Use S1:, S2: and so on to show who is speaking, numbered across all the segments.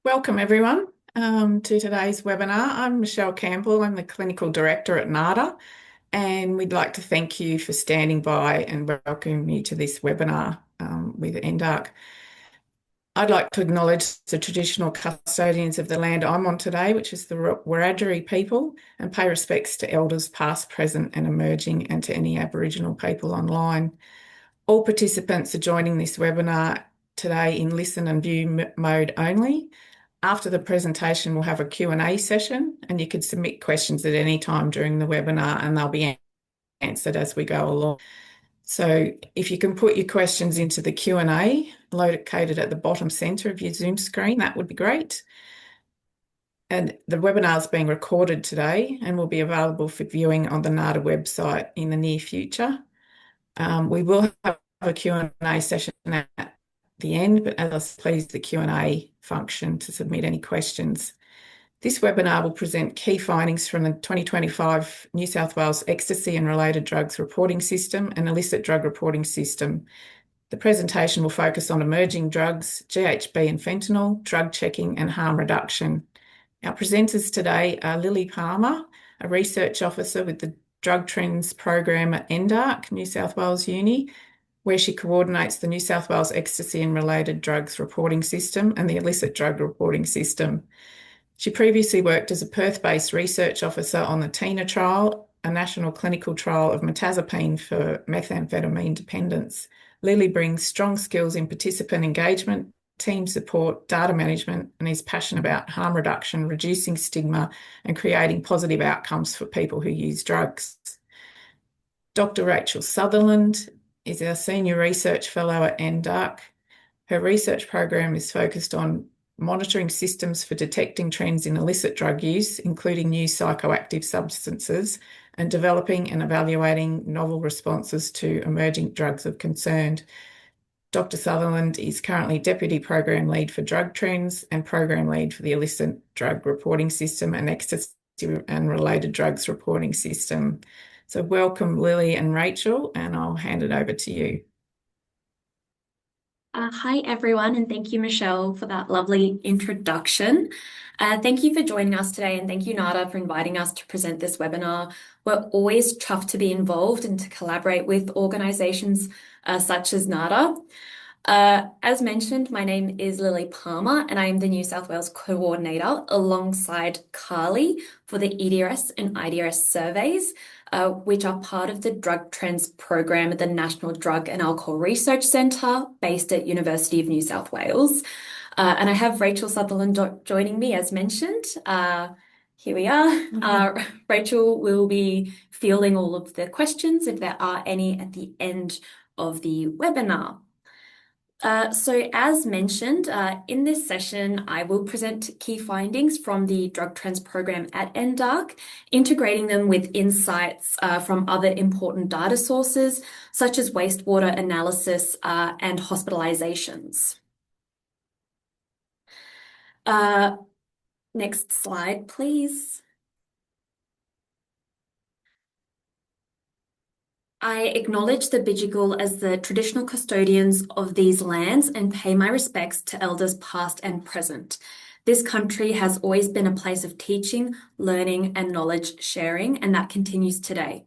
S1: Welcome everyone to today's webinar. I'm Michelle Campbell. I'm the Clinical Director at NADA, and we'd like to thank you for standing by and welcome you to this webinar with NDARC. I'd like to acknowledge the traditional custodians of the land I'm on today, which is the Wiradjuri people, and pay respects to elders past, present and emerging, and to any Aboriginal people online. All participants are joining this webinar today in listen and view mode only. After the presentation, we'll have a Q&A session, and you can submit questions at any time during the webinar and they'll be answered as we go along. So if you can put your questions into the Q&A located at the bottom centre of your Zoom screen, that would be great. And the webinar is being recorded today and will be available for viewing on the NADA website in the near future. We will have a Q&A session at the end, but as I said, please the Q&A function to submit any questions. This webinar will present key findings from the 2025 New South Wales Ecstasy and Related Drugs Reporting System and Illicit Drug Reporting System. The presentation will focus on emerging drugs, GHB and fentanyl, drug checking and harm reduction. Our presenters today are Lily Palmer, a research officer with the Drug Trends Program at NDARC, New South Wales Uni, where she coordinates the New South Wales Ecstasy and Related Drugs Reporting System and the Illicit Drug Reporting System. She previously worked as a Perth-based research officer on the TINA trial, a national clinical trial of mirtazapine for methamphetamine dependence. Lily brings strong skills in participant engagement, team support, data management, and is passionate about harm reduction, reducing stigma, and creating positive outcomes for people who use drugs. Dr. Rachel Sutherland is our Senior Research Fellow at NDARC. Her research program is focused on monitoring systems for detecting trends in illicit drug use, including new psychoactive substances, and developing and evaluating novel responses to emerging drugs of concern. Dr. Sutherland is currently Deputy Program Lead for Drug Trends and Program Lead for the Illicit Drug Reporting System and Ecstasy and Related Drugs Reporting System. So welcome Lily and Rachel, and I'll hand it over to you.
S2: Hi everyone, and thank you Michelle for that lovely introduction. Thank you for joining us today, and thank you NADA for inviting us to present this webinar. We're always chuffed to be involved and to collaborate with organisations such as NADA. As mentioned, my name is Lily Palmer and I am the New South Wales Coordinator alongside Carly for the EDRS and IDRS surveys, which are part of the Drug Trends Program at the National Drug and Alcohol Research Centre based at University of New South Wales. And I have Rachel Sutherland joining me as mentioned. Here we are. Rachel will be fielding all of the questions if there are any at the end of the webinar. So as mentioned, in this session, I will present key findings from the Drug Trends Program at NDARC, integrating them with insights from other important data sources, such as wastewater analysis and hospitalizations. Next slide, please. I acknowledge the Bidjigal as the traditional custodians of these lands and pay my respects to elders past and present. This country has always been a place of teaching, learning and knowledge sharing, and that continues today.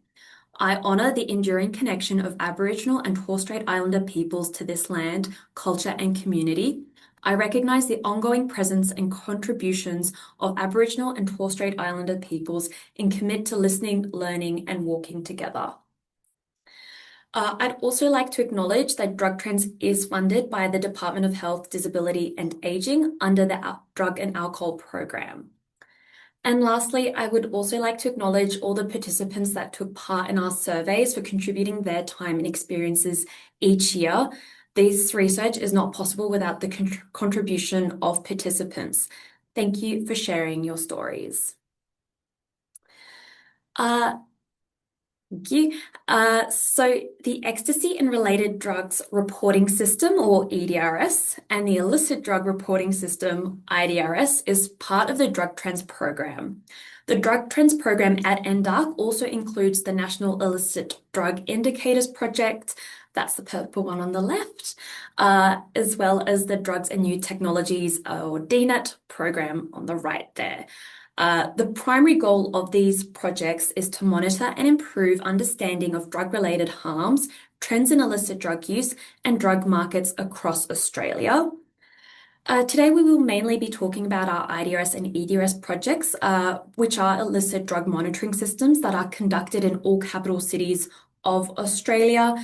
S2: I honour the enduring connection of Aboriginal and Torres Strait Islander peoples to this land, culture and community. I recognise the ongoing presence and contributions of Aboriginal and Torres Strait Islander peoples and commit to listening, learning and walking together. I'd also like to acknowledge that Drug Trends is funded by the Department of Health, Disability and Ageing under the Drug and Alcohol Program. And lastly, I would also like to acknowledge all the participants that took part in our surveys for contributing their time and experiences each year. This research is not possible without the contribution of participants. Thank you for sharing your stories. Thank you. So the Ecstasy and Related Drugs Reporting System, or EDRS, and the Illicit Drug Reporting System, IDRS, is part of the Drug Trends Program. The Drug Trends Program at NDARC also includes the National Illicit Drug Indicators Project, That's the purple one on the left, as well as the Drugs and New Technologies or DNET program on the right there. The primary goal of these projects is to monitor and improve understanding of drug-related harms, trends in illicit drug use, and drug markets across Australia. Today, we will mainly be talking about our IDRS and EDRS projects, which are illicit drug monitoring systems that are conducted in all capital cities of Australia.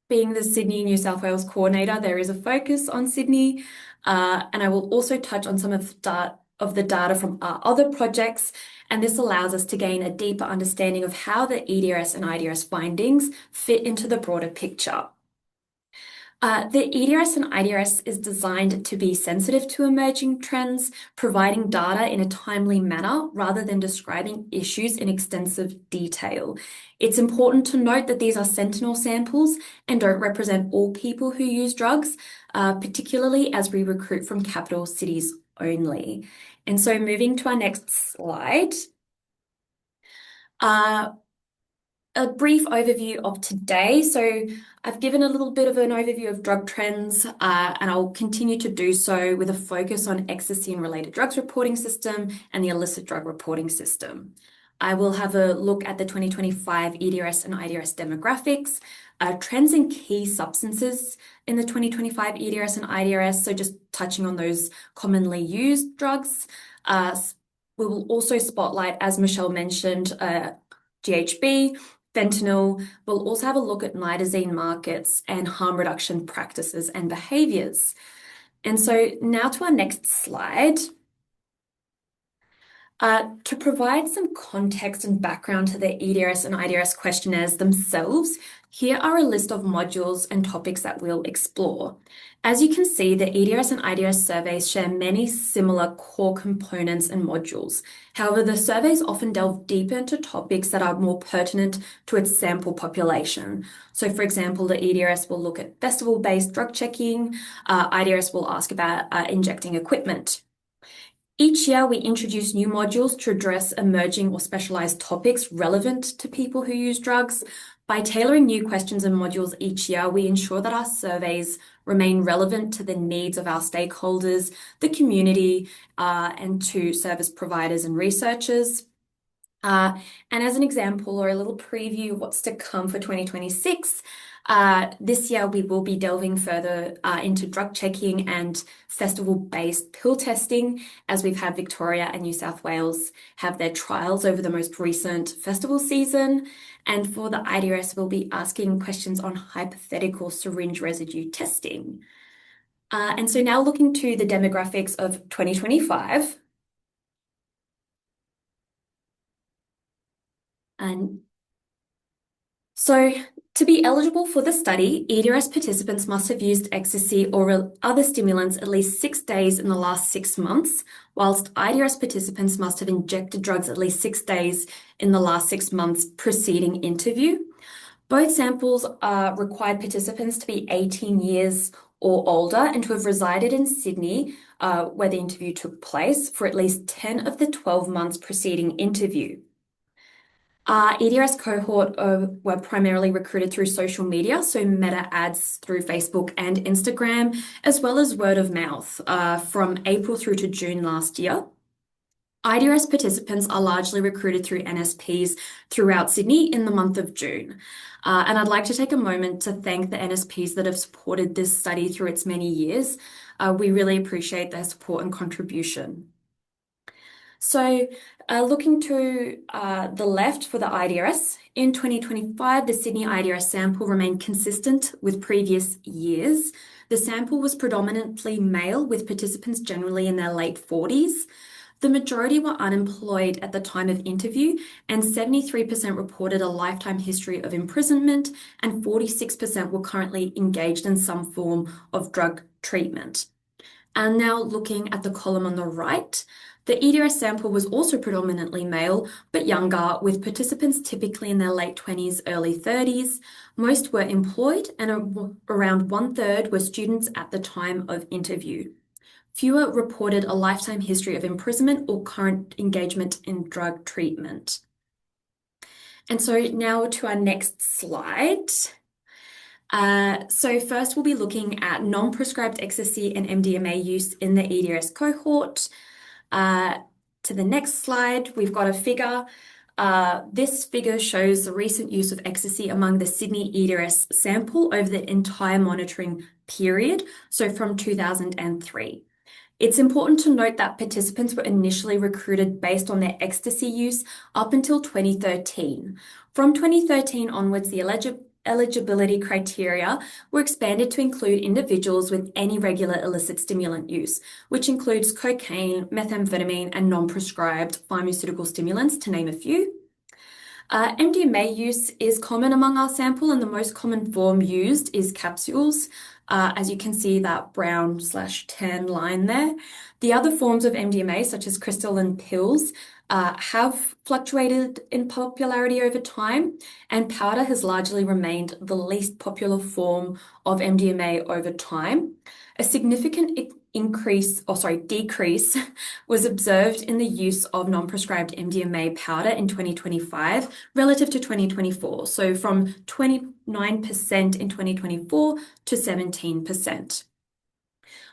S2: Being the Sydney, New South Wales coordinator, there is a focus on Sydney, and I will also touch on some of the data from our other projects, and this allows us to gain a deeper understanding of how the EDRS and IDRS findings fit into the broader picture. The EDRS and IDRS is designed to be sensitive to emerging trends, providing data in a timely manner rather than describing issues in extensive detail. It's important to note that these are sentinel samples and don't represent all people who use drugs, particularly as we recruit from capital cities only. And so moving to our next slide. A brief overview of today. So I've given a little bit of an overview of drug trends, and I'll continue to do so with a focus on ecstasy and related drugs reporting system and the illicit drug reporting system. I will have a look at the 2025 EDRS and IDRS demographics, trends in key substances in the 2025 EDRS and IDRS, so just touching on those commonly used drugs. We will also spotlight, as Michelle mentioned, GHB, fentanyl. We'll also have a look at nitazene markets and harm reduction practices and behaviors. And so now to our next slide. To provide some context and background to the EDRS and IDRS questionnaires themselves, here are a list of modules and topics that we'll explore. As you can see, the EDRS and IDRS surveys share many similar core components and modules. However, the surveys often delve deeper into topics that are more pertinent to its sample population. So, for example, the EDRS will look at festival-based drug checking, IDRS will ask about injecting equipment. Each year, we introduce new modules to address emerging or specialized topics relevant to people who use drugs. By tailoring new questions and modules each year, we ensure that our surveys remain relevant to the needs of our stakeholders, the community, and to service providers and researchers. And as an example or a little preview of what's to come for 2026, this year we will be delving further into drug checking and festival-based pill testing, as we've had Victoria and New South Wales have their trials over the most recent festival season. And for the IDRS, we'll be asking questions on hypothetical syringe residue testing. And so now looking to the demographics of 2025. And so to be eligible for the study, EDRS participants must have used ecstasy or other stimulants at least 6 days in the last 6 months, whilst IDRS participants must have injected drugs at least 6 days in the last 6 months preceding interview. Both samples required participants to be 18 years or older and to have resided in Sydney, where the interview took place, for at least 10 of the 12 months preceding interview. Our EDRS cohort were primarily recruited through social media, so meta ads through Facebook and Instagram, as well as word of mouth from April through to June last year. IDRS participants are largely recruited through NSPs throughout Sydney in the month of June. And I'd like to take a moment to thank the NSPs that have supported this study through its many years. We really appreciate their support and contribution. So looking to the left for the IDRS, in 2025, the Sydney IDRS sample remained consistent with previous years. The sample was predominantly male, with participants generally in their late 40s. The majority were unemployed at the time of interview, and 73% reported a lifetime history of imprisonment, and 46% were currently engaged in some form of drug treatment. And now looking at the column on the right, the EDRS sample was also predominantly male, but younger, with participants typically in their late 20s, early 30s. Most were employed, and around 1/3 were students at the time of interview. Fewer reported a lifetime history of imprisonment or current engagement in drug treatment. And so now to our next slide. So first we'll be looking at non-prescribed ecstasy and MDMA use in the EDRS cohort. Uh, to the next slide, we've got a figure. This figure shows the recent use of ecstasy among the Sydney EDRS sample over the entire monitoring period, so from 2003. It's important to note that participants were initially recruited based on their ecstasy use up until 2013. From 2013 onwards, the eligibility criteria were expanded to include individuals with any regular illicit stimulant use, which includes cocaine, methamphetamine, and non-prescribed pharmaceutical stimulants, to name a few. MDMA use is common among our sample, and the most common form used is capsules. As you can see that brown/tan line there. The other forms of MDMA, such as crystal and pills, have fluctuated in popularity over time, and powder has largely remained the least popular form of MDMA over time. A significant decrease was observed in the use of non-prescribed MDMA powder in 2025 relative to 2024. So from 29% in 2024 to 17%.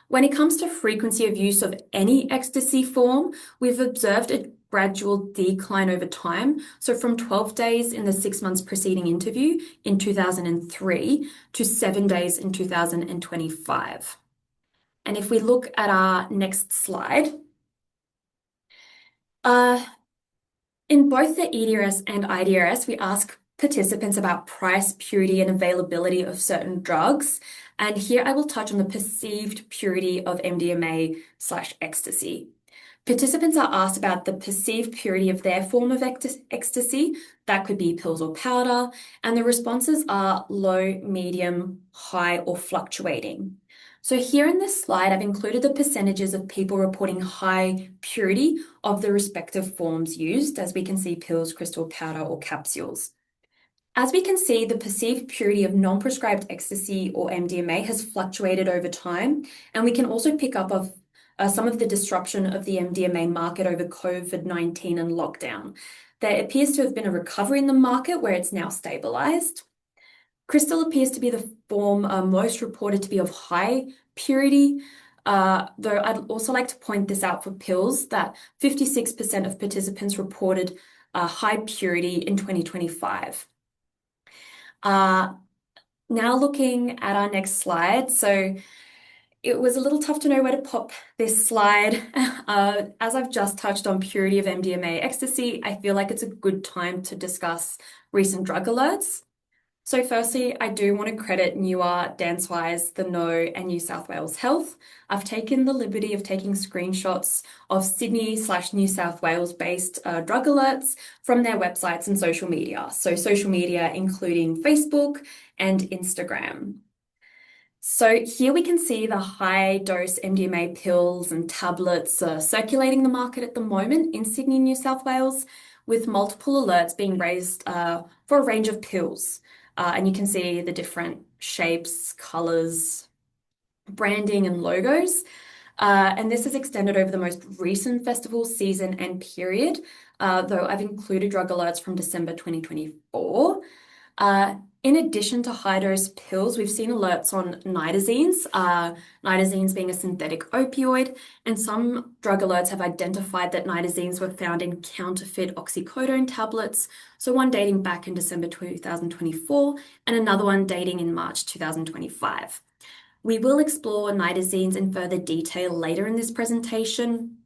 S2: When it comes to frequency of use of any ecstasy form, we've observed a gradual decline over time. So from 12 days in the 6 months preceding interview in 2003 to 7 days in 2025. And if we look at our next slide, in both the EDRS and IDRS, we ask participants about price, purity, and availability of certain drugs. And here I will touch on the perceived purity of MDMA/ecstasy. Participants are asked about the perceived purity of their form of ecstasy. That could be pills or powder. And the responses are low, medium, high, or fluctuating. So here in this slide, I've included the percentages of people reporting high purity of the respective forms used, as we can see pills, crystal, powder, or capsules. As we can see, the perceived purity of non-prescribed ecstasy or MDMA has fluctuated over time, and we can also pick up of some of the disruption of the MDMA market over COVID-19 and lockdown. There appears to have been a recovery in the market where it's now stabilized. Crystal appears to be the form most reported to be of high purity, though I'd also like to point this out for pills that 56% of participants reported high purity in 2025. Now looking at our next slide. So it was a little tough to know where to pop this slide. As I've just touched on purity of MDMA ecstasy, I feel like it's a good time to discuss recent drug alerts. So firstly, I do want to credit NUR, DanceWise, The Know, and New South Wales Health. I've taken the liberty of taking screenshots of Sydney/New South Wales based drug alerts from their websites and social media. So social media including Facebook and Instagram. So here we can see the high dose MDMA pills and tablets circulating the market at the moment in Sydney, New South Wales, with multiple alerts being raised for a range of pills. And you can see the different shapes, colors, branding, and logos. And this is extended over the most recent festival season and period, though I've included drug alerts from December 2024. In addition to high-dose pills, we've seen alerts on nitazines, nitazines being a synthetic opioid, and some drug alerts have identified that nitazines were found in counterfeit oxycodone tablets, so one dating back in December 2024 and another one dating in March 2025. We will explore nitazines in further detail later in this presentation.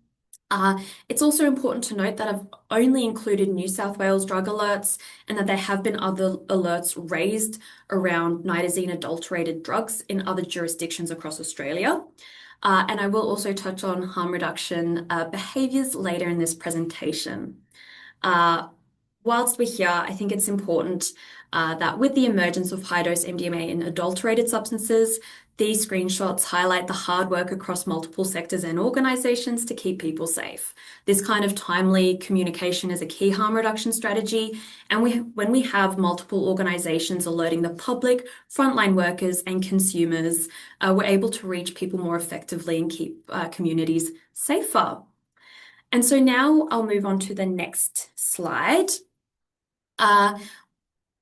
S2: It's also important to note that I've only included New South Wales drug alerts and that there have been other alerts raised around nitazene adulterated drugs in other jurisdictions across Australia. And I will also touch on harm reduction behaviours later in this presentation. Whilst we're here, I think it's important that with the emergence of high-dose MDMA in adulterated substances, these screenshots highlight the hard work across multiple sectors and organisations to keep people safe. This kind of timely communication is a key harm reduction strategy, and when we have multiple organisations alerting the public, frontline workers and consumers, we're able to reach people more effectively and keep communities safer. And so now I'll move on to the next slide.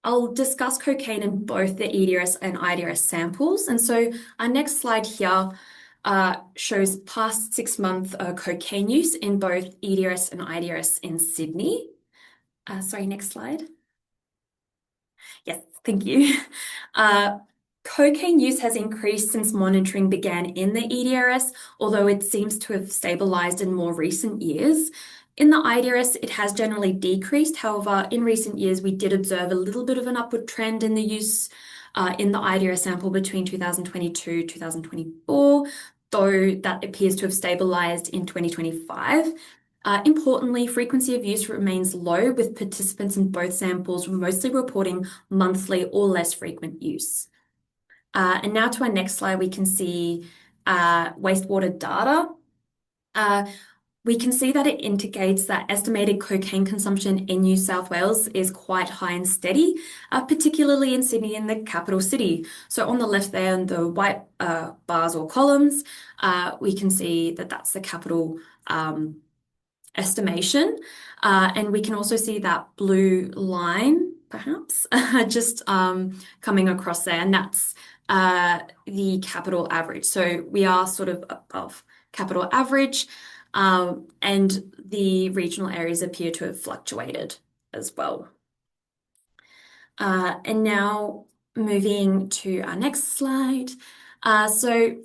S2: I'll discuss cocaine in both the EDRS and IDRS samples. And so our next slide here shows past 6 month cocaine use in both EDRS and IDRS in Sydney. Sorry, next slide. Yes, thank you. Uh, Cocaine use has increased since monitoring began in the EDRS, although it seems to have stabilized in more recent years. In the IDRS, it has generally decreased. However, in recent years, we did observe a little bit of an upward trend in the use in the IDRS sample between 2022 2024, though that appears to have stabilized in 2025. Importantly, frequency of use remains low, with participants in both samples mostly reporting monthly or less frequent use. And now to our next slide, we can see wastewater data. We can see that it indicates that estimated cocaine consumption in New South Wales is quite high and steady, particularly in Sydney and the capital city. So on the left there, in the white bars or columns, we can see that that's the capital estimation. And we can also see that blue line, perhaps, just coming across there, and that's the capital average. So we are sort of above capital average, and the regional areas appear to have fluctuated as well. And now moving to our next slide. So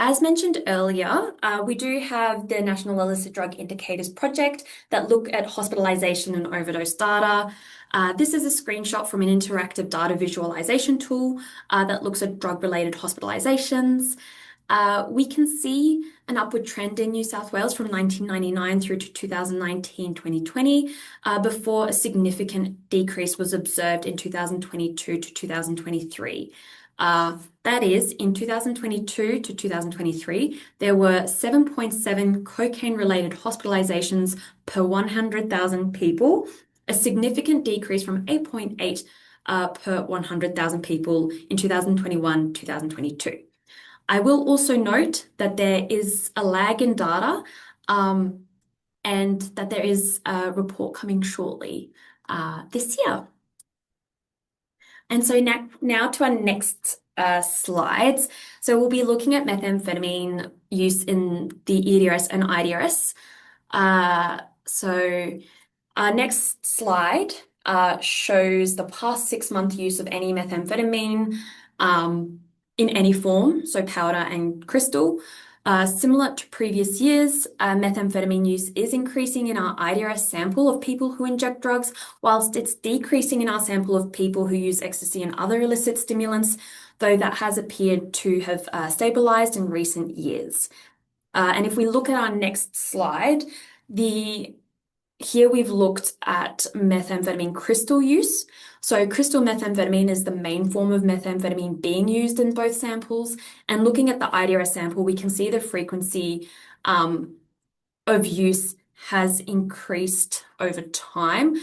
S2: as mentioned earlier, we do have the National Illicit Drug Indicators Project that look at hospitalization and overdose data. This is a screenshot from an interactive data visualization tool that looks at drug-related hospitalizations. We can see an upward trend in New South Wales from 1999 through to 2019-2020, before a significant decrease was observed in 2022 to 2023. That is, in 2022 to 2023, there were 7.7 cocaine-related hospitalizations per 100,000 people, a significant decrease from 8.8 per 100,000 people in 2021-2022. I will also note that there is a lag in data, and that there is a report coming shortly this year. And so now to our next slides. So we'll be looking at methamphetamine use in the EDRS and IDRS. So our next slide shows the past 6 month use of any methamphetamine in any form, so powder and crystal. Similar to previous years, methamphetamine use is increasing in our IDRS sample of people who inject drugs, whilst it's decreasing in our sample of people who use ecstasy and other illicit stimulants, though that has appeared to have stabilized in recent years. And if we look at our next slide, here we've looked at methamphetamine crystal use. So crystal methamphetamine is the main form of methamphetamine being used in both samples. And looking at the IDRS sample, we can see the frequency of use has increased over time,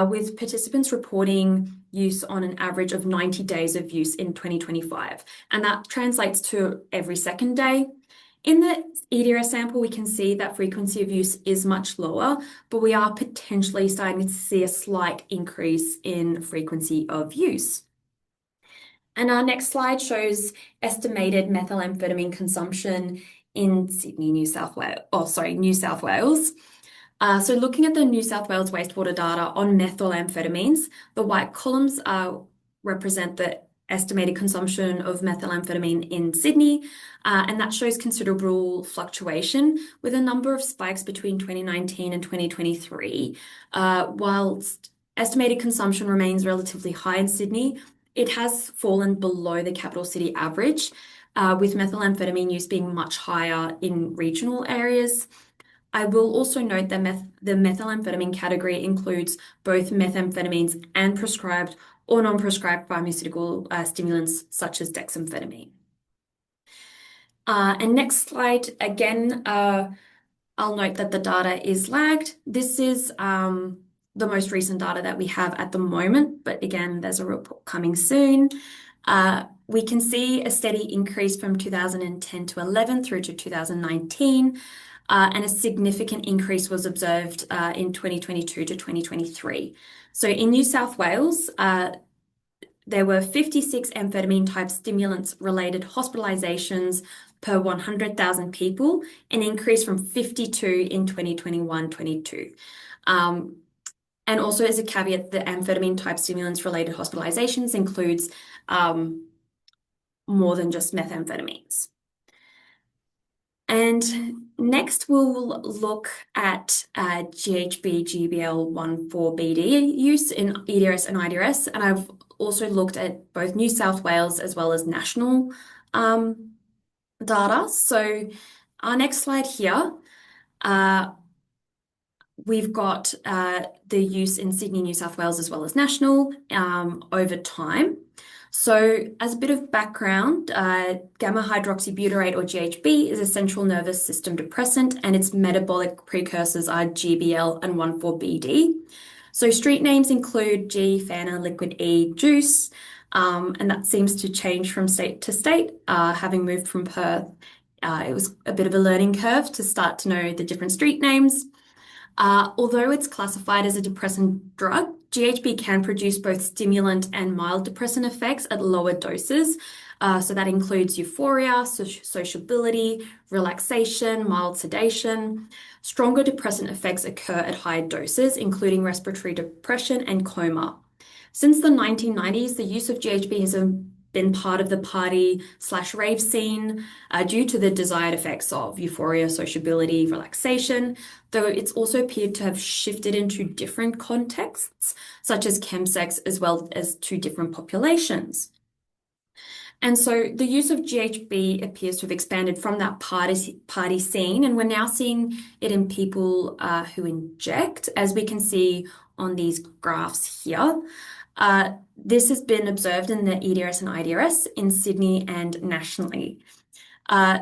S2: with participants reporting use on an average of 90 days of use in 2025. And that translates to every second day. In the EDRS sample, we can see that frequency of use is much lower, but we are potentially starting to see a slight increase in frequency of use. And our next slide shows estimated methamphetamine consumption in Sydney, New South Wales. So looking at the New South Wales wastewater data on methamphetamines, the white columns represent the estimated consumption of methamphetamine in Sydney, and that shows considerable fluctuation with a number of spikes between 2019 and 2023. Whilst estimated consumption remains relatively high in Sydney, it has fallen below the capital city average, with methamphetamine use being much higher in regional areas. I will also note that the methamphetamine category includes both methamphetamines and prescribed or non-prescribed pharmaceutical stimulants such as dexamphetamine. And next slide, again, I'll note that the data is lagged. This is the most recent data that we have at the moment, but again, there's a report coming soon. We can see a steady increase from 2010 to 11 through to 2019. And a significant increase was observed in 2022 to 2023. So in New South Wales, there were 56 amphetamine type stimulants related hospitalizations per 100,000 people, an increase from 52 in 2021-22. Um, and also as a caveat, the amphetamine type stimulants related hospitalizations includes more than just methamphetamines. And next, we'll look at GHB GBL14BD use in EDRS and IDRS. And I've also looked at both New South Wales as well as national data. So our next slide here, we've got the use in Sydney, New South Wales, as well as national over time. So, as a bit of background, gamma hydroxybutyrate or GHB is a central nervous system depressant, and its metabolic precursors are GBL and 1,4-BD. So, street names include G, Fana, Liquid E, Juice, and that seems to change from state to state. Having moved from Perth, it was a bit of a learning curve to start to know the different street names. Although it's classified as a depressant drug, GHB can produce both stimulant and mild depressant effects at lower doses. So that includes euphoria, sociability, relaxation, mild sedation. Stronger depressant effects occur at higher doses, including respiratory depression and coma. Since the 1990s, the use of GHB has been part of the party/rave scene due to the desired effects of euphoria, sociability, relaxation, though it's also appeared to have shifted into different contexts, such as chemsex, as well as to different populations. And so the use of GHB appears to have expanded from that party scene, and we're now seeing it in people who inject, as we can see on these graphs here. This has been observed in the EDRS and IDRS in Sydney and nationally,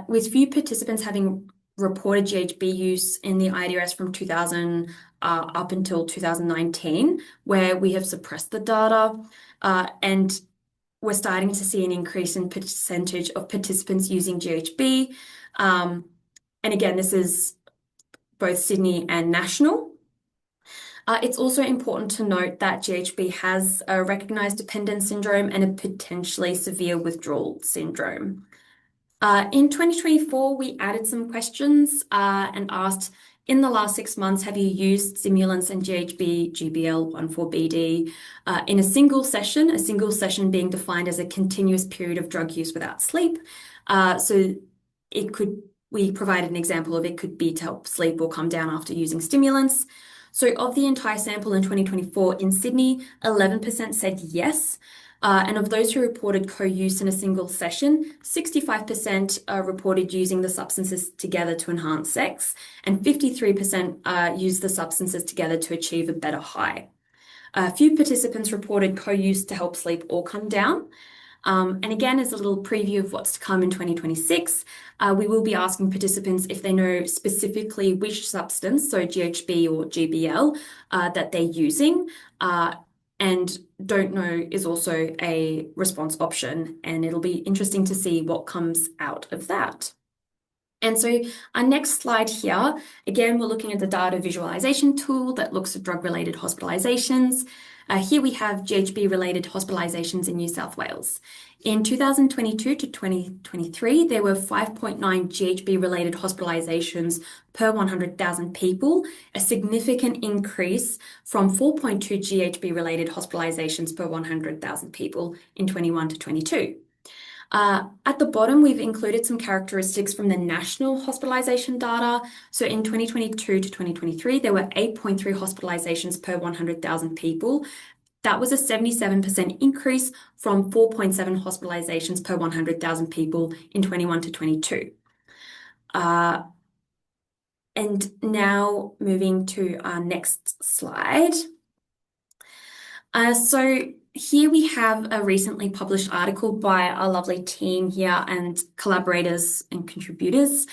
S2: with few participants having reported GHB use in the IDRS from 2000 up until 2019, where we have suppressed the data, and we're starting to see an increase in percentage of participants using GHB. And again, this is both Sydney and national. It's also important to note that GHB has a recognized dependence syndrome and a potentially severe withdrawal syndrome. In 2024, we added some questions and asked, in the last 6 months, have you used stimulants and GHB, GBL, 1,4-BD in a single session being defined as a continuous period of drug use without sleep? So we provided an example of it could be to help sleep or come down after using stimulants. So of the entire sample in 2024 in Sydney, 11% said yes. And of those who reported co-use in a single session, 65% reported using the substances together to enhance sex, and 53% used the substances together to achieve a better high. A few participants reported co-use to help sleep or come down. And again, as a little preview of what's to come in 2026, we will be asking participants if they know specifically which substance, so GHB or GBL, that they're using. And don't know is also a response option, and it'll be interesting to see what comes out of that. And so our next slide here, again, we're looking at the data visualization tool that looks at drug-related hospitalizations. Here we have GHB-related hospitalizations in New South Wales. In 2022 to 2023, there were 5.9 GHB-related hospitalizations per 100,000 people, a significant increase from 4.2 GHB-related hospitalizations per 100,000 people in 21 to 22. At the bottom, we've included some characteristics from the national hospitalisation data. So in 2022 to 2023, there were 8.3 hospitalisations per 100,000 people. That was a 77% increase from 4.7 hospitalisations per 100,000 people in 21 to 22. And now moving to our next slide. So here we have a recently published article by our lovely team here and collaborators and contributors.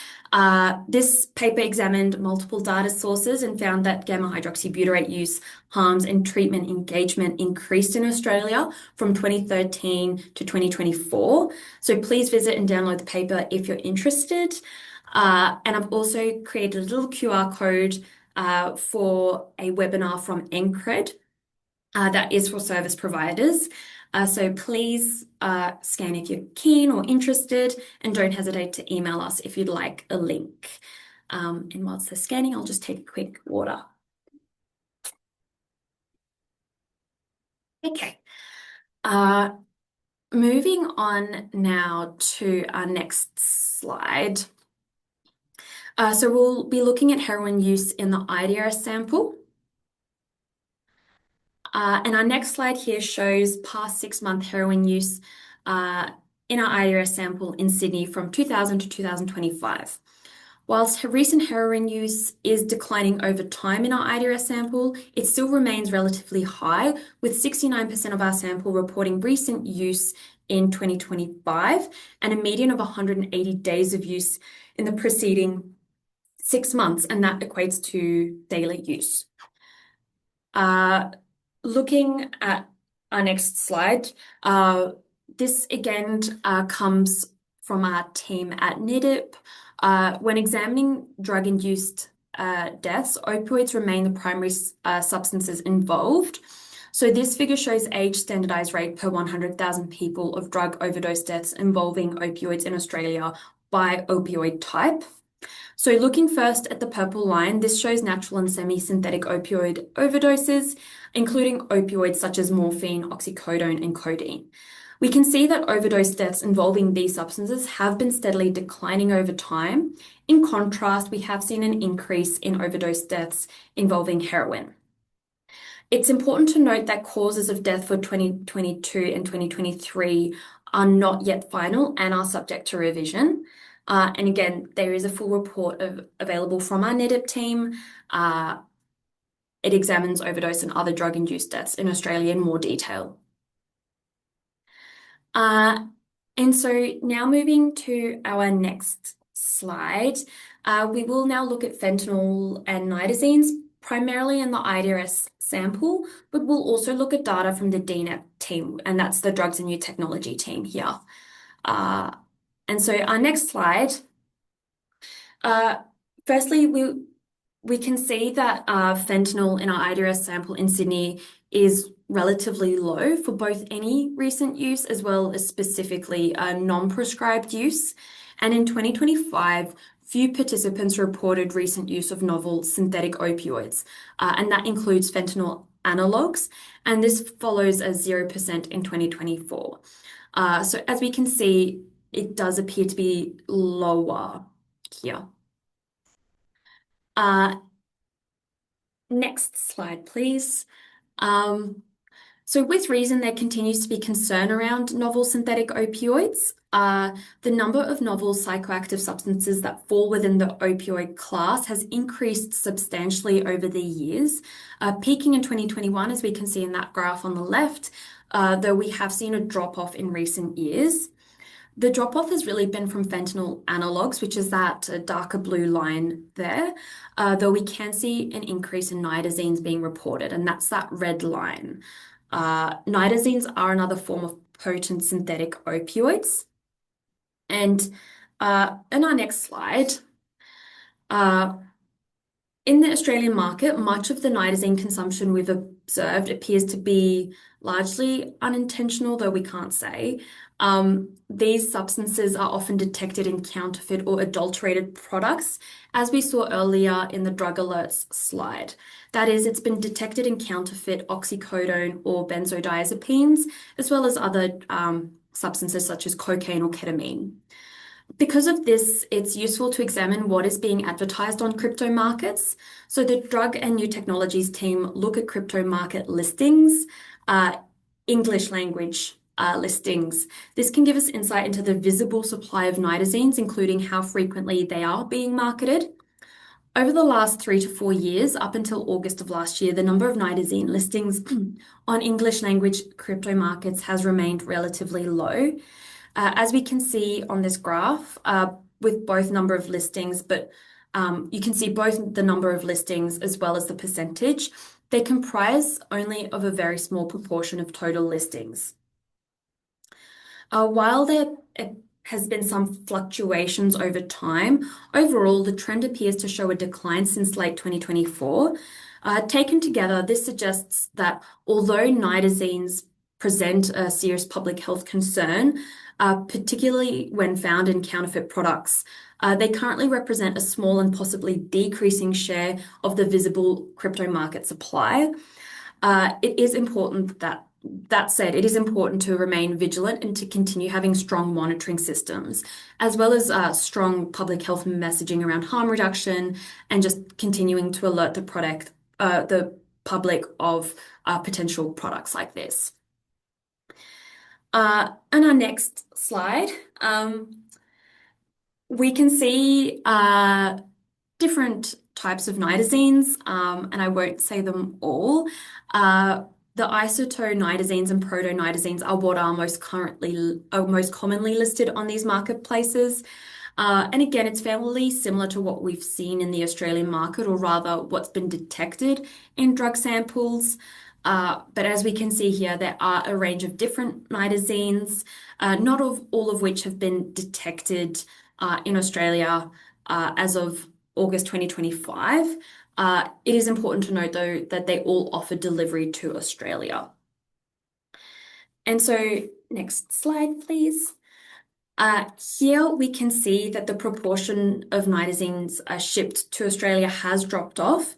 S2: This paper examined multiple data sources and found that gamma hydroxybutyrate use, harms, and treatment engagement increased in Australia from 2013 to 2024. So please visit and download the paper if you're interested. And I've also created a little QR code for a webinar from NCRED. That is for service providers. So please scan if you're keen or interested, and don't hesitate to email us if you'd like a link. And whilst they're scanning, I'll just take a quick water. Okay. Uh, Moving on now to our next slide. So we'll be looking at heroin use in the IDRS sample. And our next slide here shows past 6-month heroin use in our IDRS sample in Sydney from 2000 to 2025. Whilst recent heroin use is declining over time in our IDRS sample, it still remains relatively high, with 69% of our sample reporting recent use in 2025 and a median of 180 days of use in the preceding 6 months, and that equates to daily use. Looking at our next slide, this again comes from our team at NSW. When examining drug-induced deaths, opioids remain the primary substances involved. So this figure shows age standardized rate per 100,000 people of drug overdose deaths involving opioids in Australia by opioid type. So looking first at the purple line, this shows natural and semi-synthetic opioid overdoses, including opioids such as morphine, oxycodone, and codeine. We can see that overdose deaths involving these substances have been steadily declining over time. In contrast, we have seen an increase in overdose deaths involving heroin. It's important to note that causes of death for 2022 and 2023 are not yet final and are subject to revision. And again, there is a full report available from our NSW team. It examines overdose and other drug-induced deaths in Australia in more detail. And so now moving to our next slide, we will now look at fentanyl and nitazenes, primarily in the IDRS sample, but we'll also look at data from the DNAP team, and that's the Drugs and New Technology team here. And so our next slide, firstly, we can see that fentanyl in our IDRS sample in Sydney is relatively low for both any recent use as well as specifically non-prescribed use. And in 2025, few participants reported recent use of novel synthetic opioids, and that includes fentanyl analogs, and this follows as 0% in 2024. So as we can see, it does appear to be lower here. Next slide, please. So with reason, there continues to be concern around novel synthetic opioids. The number of novel psychoactive substances that fall within the opioid class has increased substantially over the years, peaking in 2021, as we can see in that graph on the left, though we have seen a drop-off in recent years. The drop-off has really been from fentanyl analogs, which is that darker blue line there, though we can see an increase in nitazenes being reported, and that's that red line. Nitazenes are another form of potent synthetic opioids. And in our next slide, in the Australian market, much of the nitazene consumption we've observed appears to be largely unintentional, though we can't say. These substances are often detected in counterfeit or adulterated products, as we saw earlier in the drug alerts slide. That is, it's been detected in counterfeit oxycodone or benzodiazepines, as well as other substances such as cocaine or ketamine. Because of this, it's useful to examine what is being advertised on crypto markets. So the Drug and New Technologies team look at crypto market listings, English language listings. This can give us insight into the visible supply of nitazenes, including how frequently they are being marketed. Over the last 3 to 4 years, up until August of last year, the number of nitazene listings on English language crypto markets has remained relatively low. As we can see on this graph, with both number of listings, but you can see both the number of listings as well as the percentage. They comprise only of a very small proportion of total listings. While there has been some fluctuations over time, overall the trend appears to show a decline since late 2024. Taken together, this suggests that although nitazenes present a serious public health concern, particularly when found in counterfeit products. They currently represent a small and possibly decreasing share of the visible crypto market supply. It is important that said, it is important to remain vigilant and to continue having strong monitoring systems, as well as strong public health messaging around harm reduction and just continuing to alert the public of potential products like this. And our next slide, we can see different types of nitazines, and I won't say them all. The isotoniazines and protonitazines are what are most commonly listed on these marketplaces. And again, it's fairly similar to what we've seen in the Australian market, or rather, what's been detected in drug samples. But as we can see here, there are a range of different nitazines, not all of which have been detected in Australia as of August 2025. It is important to note, though, that they all offer delivery to Australia. And so, next slide, please. Here we can see that the proportion of nitazines shipped to Australia has dropped off.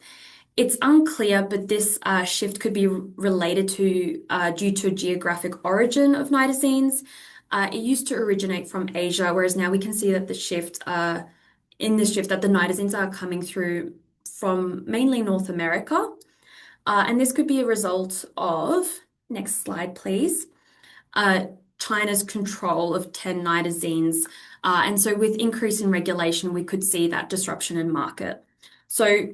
S2: It's unclear, but this shift could be related to due to geographic origin of nitazines. It used to originate from Asia, whereas now we can see that in this shift that the nitazines are coming through from mainly North America. And this could be a result of, next slide, please, China's control of 10 nitazines. And so with increase in regulation, we could see that disruption in market. So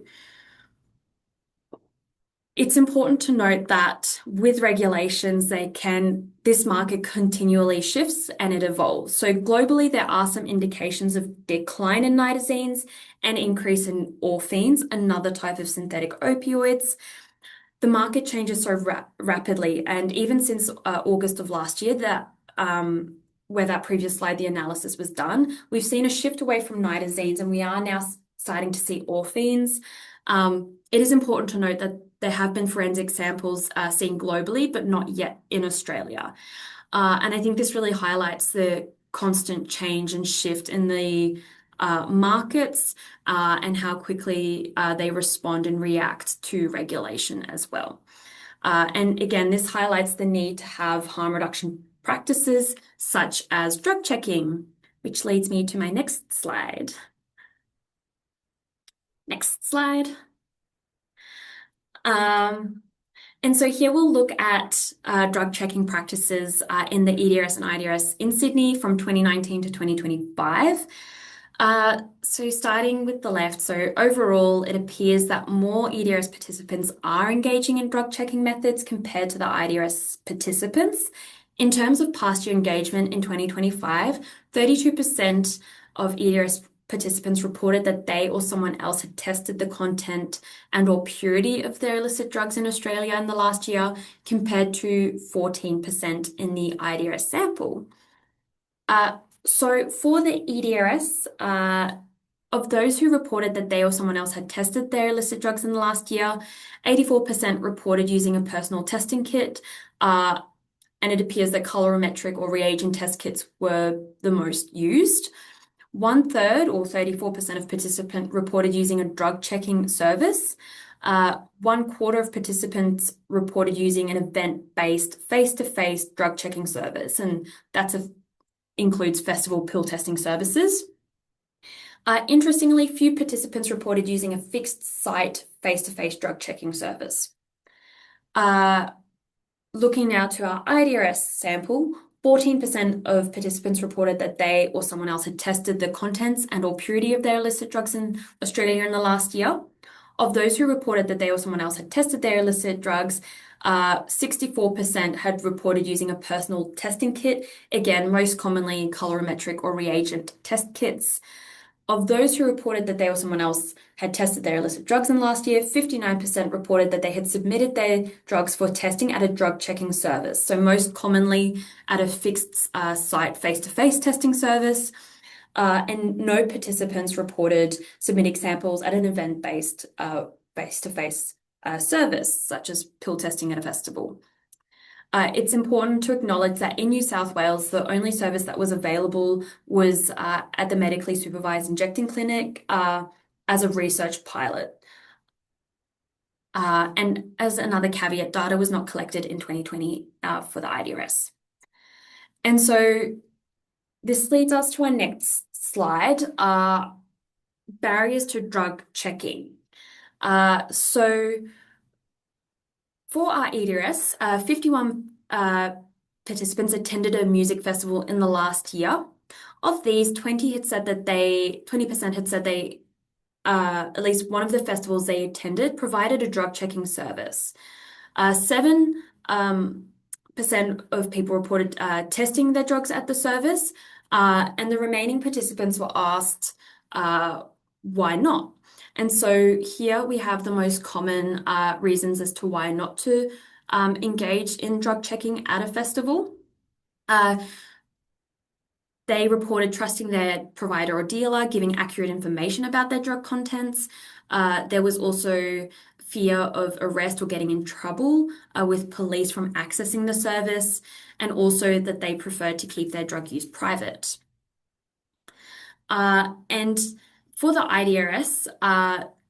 S2: it's important to note that with regulations, this market continually shifts and it evolves. So globally, there are some indications of decline in nitazines and increase in orphines, another type of synthetic opioids. The market changes so rapidly, and even since August of last year, where that previous slide, the analysis was done, we've seen a shift away from nitazines, and we are now starting to see orphines. It is important to note that there have been forensic samples seen globally, but not yet in Australia. And I think this really highlights the constant change and shift in the markets and how quickly they respond and react to regulation as well. And again, this highlights the need to have harm reduction practices such as drug checking, which leads me to my next slide. Next slide. And so here we'll look at drug checking practices in the EDRS and IDRS in Sydney from 2019 to 2025. So starting with the left, so overall, it appears that more EDRS participants are engaging in drug checking methods compared to the IDRS participants. In terms of past year engagement in 2025, 32% of EDRS participants reported that they or someone else had tested the content and or purity of their illicit drugs in Australia in the last year, compared to 14% in the IDRS sample. So for the EDRS, of those who reported that they or someone else had tested their illicit drugs in the last year, 84% reported using a personal testing kit, and it appears that colorimetric or reagent test kits were the most used. 1/3, or 34% of participants, reported using a drug checking service. 1/4 of participants reported using an event-based face-to-face drug checking service, and that includes festival pill testing services. Interestingly, few participants reported using a fixed site face-to-face drug checking service. Looking now to our IDRS sample, 14% of participants reported that they or someone else had tested the contents and or purity of their illicit drugs in Australia in the last year. Of those who reported that they or someone else had tested their illicit drugs, 64% had reported using a personal testing kit, again, most commonly colorimetric or reagent test kits. Of those who reported that they or someone else had tested their illicit drugs in the last year, 59% reported that they had submitted their drugs for testing at a drug checking service. So most commonly at a fixed site face-to-face testing service. And no participants reported submitting samples at an event-based face-to-face service, such as pill testing at a festival. It's important to acknowledge that in New South Wales, the only service that was available was at the medically supervised injecting clinic as a research pilot. And as another caveat, data was not collected in 2020 for the IDRS. And so this leads us to our next slide, barriers to drug checking. So for our EDRS, 51 participants attended a music festival in the last year. Of these, 20% had said they at least one of the festivals they attended provided a drug checking service. 7 percent of people reported testing their drugs at the service, and the remaining participants were asked why not. And so here we have the most common reasons as to why not to engage in drug checking at a festival. They reported trusting their provider or dealer, giving accurate information about their drug contents. There was also fear of arrest or getting in trouble with police from accessing the service, and also that they preferred to keep their drug use private. And for the IDRS,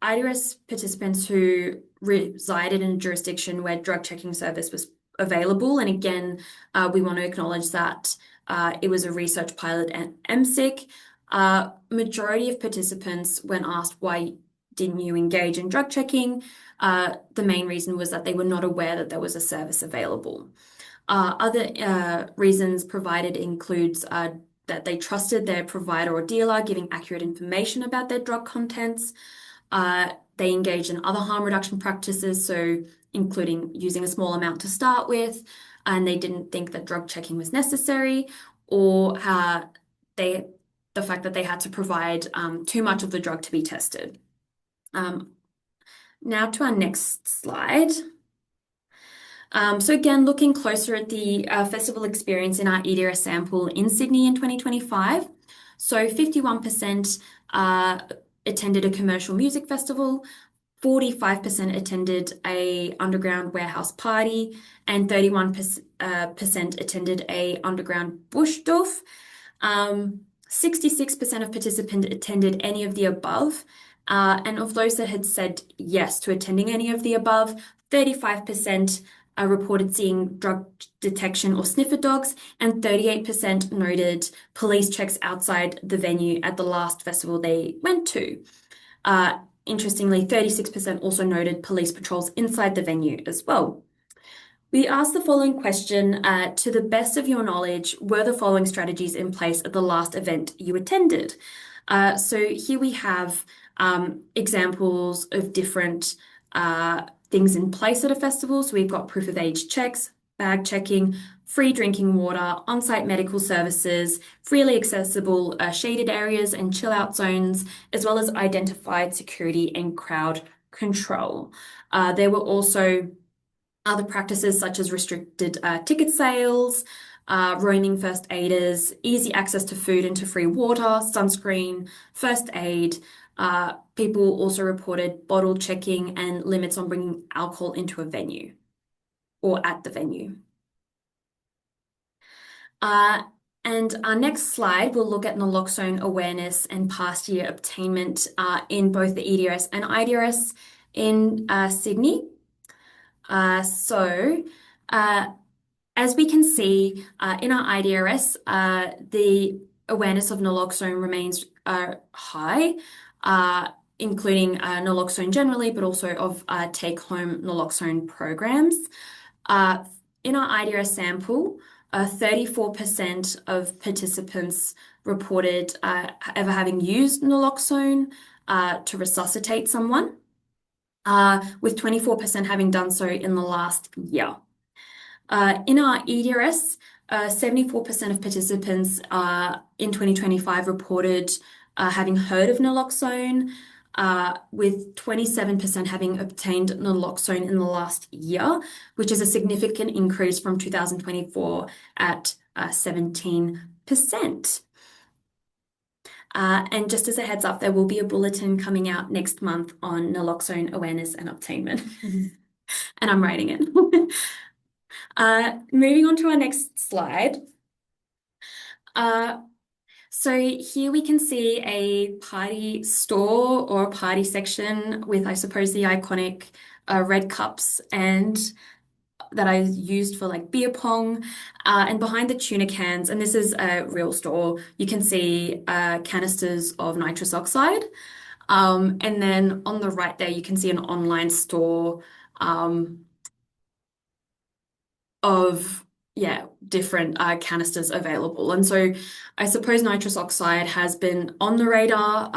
S2: IDRS participants who resided in a jurisdiction where drug checking service was available, and again, we want to acknowledge that it was a research pilot at MSIC. Majority of participants, when asked why didn't you engage in drug checking, the main reason was that they were not aware that there was a service available. Other reasons provided includes that they trusted their provider or dealer, giving accurate information about their drug contents. They engaged in other harm reduction practices, so including using a small amount to start with, and they didn't think that drug checking was necessary, or the fact that they had to provide too much of the drug to be tested. Now to our next slide. So again, looking closer at the festival experience in our EDRS sample in Sydney in 2025. So 51% attended a commercial music festival, 45% attended a underground warehouse party, and 31% attended a underground bush doof. 66% of participants attended any of the above. And of those that had said yes to attending any of the above, 35% reported seeing drug detection or sniffer dogs, and 38% noted police checks outside the venue at the last festival they went to. Interestingly, 36% also noted police patrols inside the venue as well. We asked the following question, to the best of your knowledge, were the following strategies in place at the last event you attended? So here we have examples of different things in place at a festival. So we've got proof of age checks, bag checking, free drinking water, on-site medical services, freely accessible shaded areas and chill out zones, as well as identified security and crowd control. There were also other practices such as restricted ticket sales, roaming first aiders, easy access to food and to free water, sunscreen, first aid. People also reported bottle checking and limits on bringing alcohol into a venue or at the venue. And our next slide will look at naloxone awareness and past year obtainment in both the EDRS and IDRS in Sydney. As we can see in our IDRS, the awareness of naloxone remains high, including naloxone generally, but also of take-home naloxone programs. In our IDRS sample, 34% of participants reported ever having used naloxone to resuscitate someone, with 24% having done so in the last year. In our EDRS, 74% of participants in 2025 reported having heard of naloxone, with 27% having obtained naloxone in the last year, which is a significant increase from 2024 at 17%. And just as a heads up, there will be a bulletin coming out next month on naloxone awareness and obtainment. And I'm writing it. Moving on to our next slide. Uh, so here we can see a party store or a party section with, I suppose, the iconic red cups and that I used for like beer pong, and behind the tuna cans, and this is a real store, you can see canisters of nitrous oxide. And then on the right there, you can see an online store um, of, yeah, different canisters available. And so I suppose nitrous oxide has been on the radar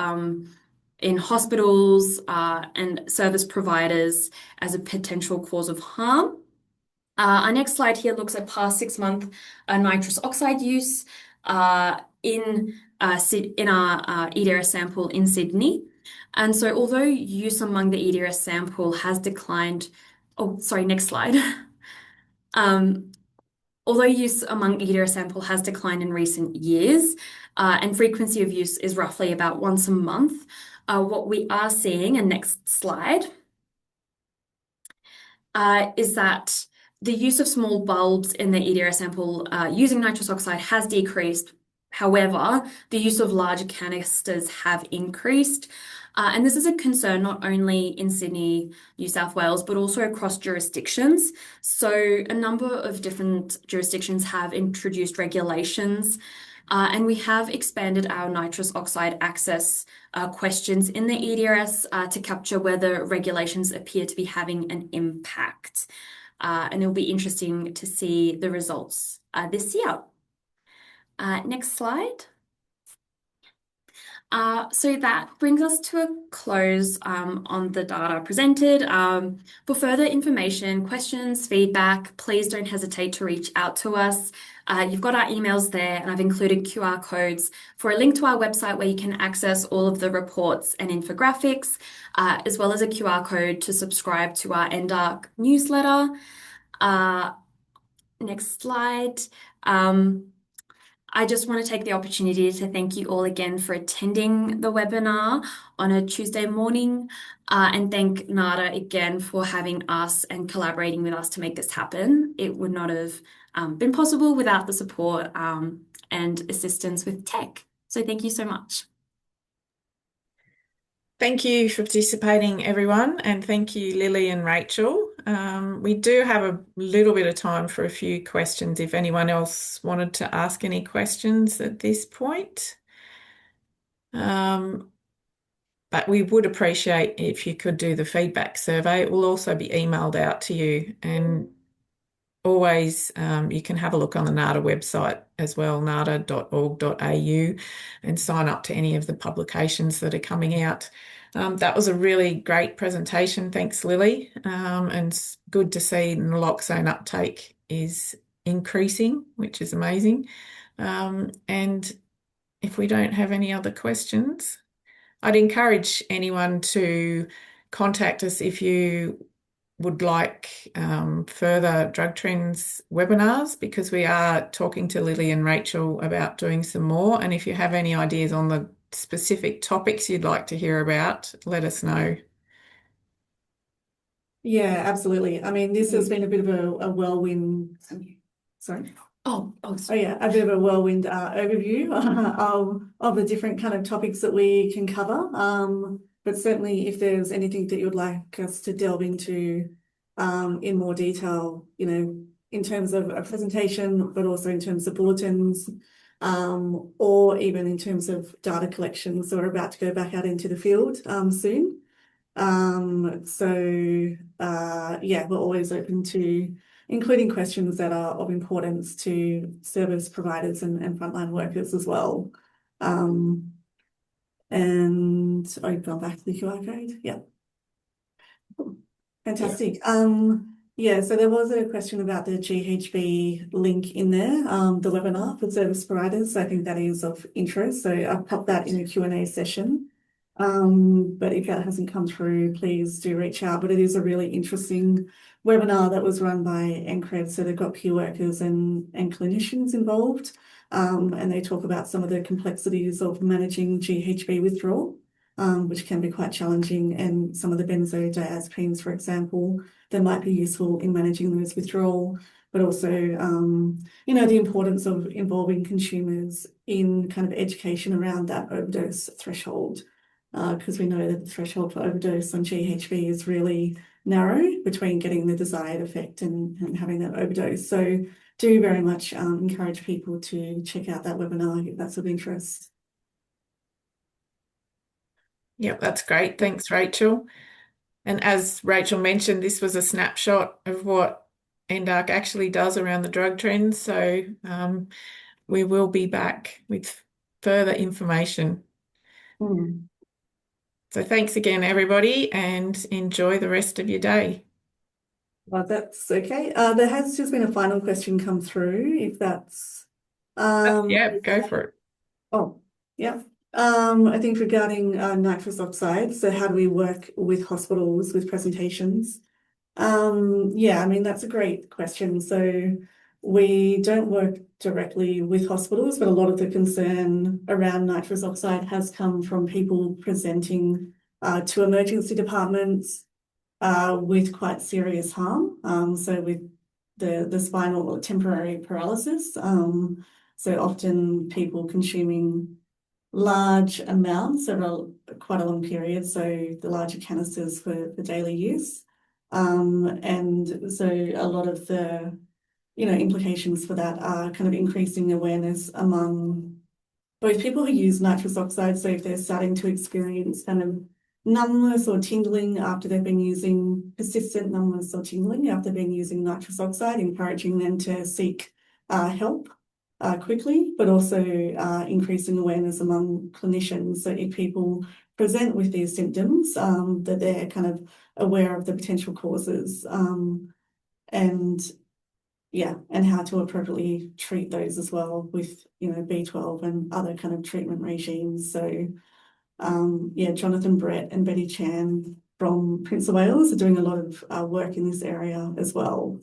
S2: in hospitals and service providers as a potential cause of harm. Our next slide here looks at past 6 month nitrous oxide use in our EDRS sample in Sydney. And so, although use among the EDRS sample has declined, oh, sorry, next slide. Um, Although use among EDRS sample has declined in recent years, and frequency of use is roughly about once a month, what we are seeing, and next slide, is that the use of small bulbs in the EDRS sample using nitrous oxide has decreased. However, the use of larger canisters have increased. And this is a concern not only in Sydney, New South Wales, but also across jurisdictions. So, a number of different jurisdictions have introduced regulations, and we have expanded our nitrous oxide access questions in the EDRS to capture whether regulations appear to be having an impact. And it'll be interesting to see the results this year. Next slide. So that brings us to a close on the data presented. For further information, questions, feedback, please don't hesitate to reach out to us. You've got our emails there, and I've included QR codes for a link to our website where you can access all of the reports and infographics, as well as a QR code to subscribe to our NDARC newsletter. Next slide. I just want to take the opportunity to thank you all again for attending the webinar on a Tuesday morning, and thank NADA again for having us and collaborating with us to make this happen. It would not have been possible without the support and assistance with tech. So thank you so much.
S1: Thank you for participating, everyone, and thank you, Lily and Rachel. We do have a little bit of time for a few questions if anyone else wanted to ask any questions at this point. But we would appreciate if you could do the feedback survey. It will also be emailed out to you, and always you can have a look on the NADA website as well, nada.org.au, and sign up to any of the publications that are coming out. That was a really great presentation. Thanks, Lily. And it's good to see naloxone uptake is increasing, which is amazing. And if we don't have any other questions, I'd encourage anyone to contact us if you would like further drug trends webinars, because we are talking to Lily and Rachel about doing some more. And if you have any ideas on the specific topics you'd like to hear about, let us know.
S3: Yeah, absolutely. I mean, this has been a bit of a whirlwind. Sorry.
S2: Oh,
S3: Oh yeah, a bit of a whirlwind overview of the different kind of topics that we can cover. But certainly, if there's anything that you'd like us to delve into in more detail, in terms of a presentation, but also in terms of bulletins, or even in terms of data collection. So we're about to go back out into the field soon. Yeah, we're always open to including questions that are of importance to service providers and frontline workers as well. And I've gone back to the QR code. Yeah. Fantastic. Yeah, so there was a question about the GHB link in there, the webinar for service providers. So I think that is of interest. So I've popped that in a Q&A session. But if that hasn't come through, please do reach out. But it is a really interesting webinar that was run by NCRED. So they've got peer workers and clinicians involved. And they talk about some of the complexities of managing GHB withdrawal. which can be quite challenging, and some of the benzodiazepines, for example, that might be useful in managing those withdrawal, but also, the importance of involving consumers in kind of education around that overdose threshold, because we know that the threshold for overdose on GHB is really narrow between getting the desired effect and having that overdose. So do very much encourage people to check out that webinar if that's of interest.
S1: Yep, that's great. Thanks, Rachel. And as Rachel mentioned, this was a snapshot of what NDARC actually does around the drug trends. So we will be back with further information.
S3: Mm.
S1: So thanks again, everybody, and enjoy the rest of your day.
S3: Well, that's okay. There has just been a final question come through, if that's
S1: Yeah, go for it.
S3: oh, yeah. I think regarding nitrous oxide, so how do we work with hospitals with presentations? Yeah, I mean, that's a great question. So we don't work directly with hospitals, but a lot of the concern around nitrous oxide has come from people presenting to emergency departments with quite serious harm. So with the spinal or temporary paralysis. So often people consuming large amounts over quite a long period, so the larger canisters for daily use. And so a lot of the, implications for that are kind of increasing awareness among both people who use nitrous oxide. So if they're starting to experience kind of numbness or tingling after they've been using persistent numbness or tingling after they've been using nitrous oxide, encouraging them to seek help quickly, but also increasing awareness among clinicians. So if people present with these symptoms, that they're kind of aware of the potential causes, and yeah, and how to appropriately treat those as well with, B12 and other kind of treatment regimes. So yeah, Jonathan Brett and Betty Chan from Prince of Wales are doing a lot of work in this area as well.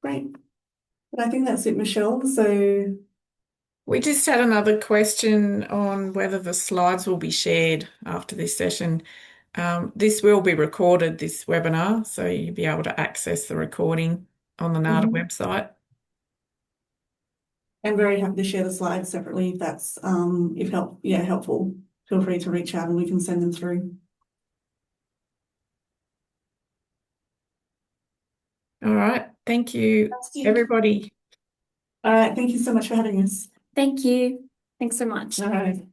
S3: Great. But I think that's it, Michelle. So
S1: We just had another question on whether the slides will be shared after this session. This will be recorded, this webinar, so you'll be able to access the recording on the NADA website.
S3: I'm very happy to share the slides separately if that's helpful. Feel free to reach out and we can send them through.
S1: All right. Thank you, everybody.
S3: All right. Thank you so much for having us.
S2: Thank you. Thanks so much.
S3: All right.